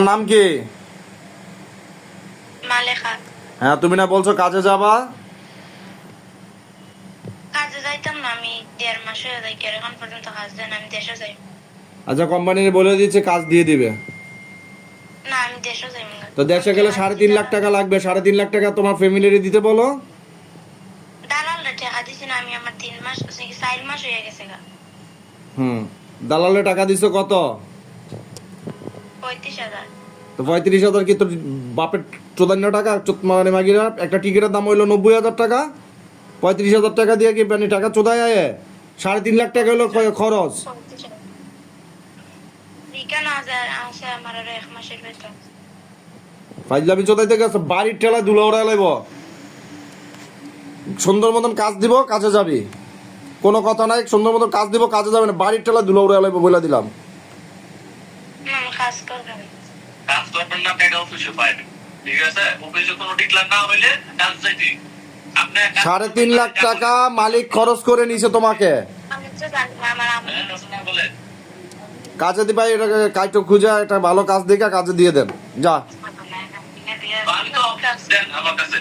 নাম কি? মালেকা। হ্যাঁ, তুমি না বলছো কাজে যাবা? কাজে যাইতাম না, আমি 1.5 মাস হয়ে যাই, এখন পর্যন্ত কাজ দেন, আমি দেশে যাই। আচ্ছা, কোম্পানির বলে দিচ্ছে কাজ দিয়ে দিবে। না, আমি দেশে যাই না। তো দেশে গেলে 3.5 লাখ টাকা লাগবে। 3.5 লাখ টাকা তোমার ফ্যামিলির দিতে বলো। দালালরা টাকা দিছি না, আমি আমার 3 মাস 4 মাস হয়ে গেছে গা। দালালে টাকা দিছো কত? 35,000। তো 35,000 কি তোর বাপের চোদান্য টাকা? মানে মাগিরা একটা টিকিটের দাম হইলো 90,000 টাকা। 35,000 টাকা দিয়ে কি মানে টাকা চোদায় আয়? 3.5 লাখ টাকা হলো খরচ। রিটার্ন আছে আমার আরো 1 মাসের বেতন। ফাইজলামি চোদাইতে গেছে, বাড়ির ঠেলায় ধুলো ওড়ায় লাইব। সুন্দর মতন কাজ দিব, কাজে যাবি। কোনো কথা নাই, সুন্দর মতন কাজ দিব, কাজে যাবে না। বাড়ির ঠেলায় ধুলো ওড়ায় লাইব বলে দিলাম। আমি কাজ করবেন। কাজ করবেন না, টাকা অফিসে পাইবেন। ঠিক আছে, অফিসে কোনো ডিক্লার না হইলে কাজ যাইতে। আপনি 3.5 লাখ টাকা মালিক খরচ করে নিছে তোমাকে। আমি তো জানি না, আমার আম্মু রচনা বলে কাজে দিবা, এটাকে কাইটো খুঁজে একটা ভালো কাজ দেখে কাজে দিয়ে দেন। যা। আমি তো দেন আমার কাছে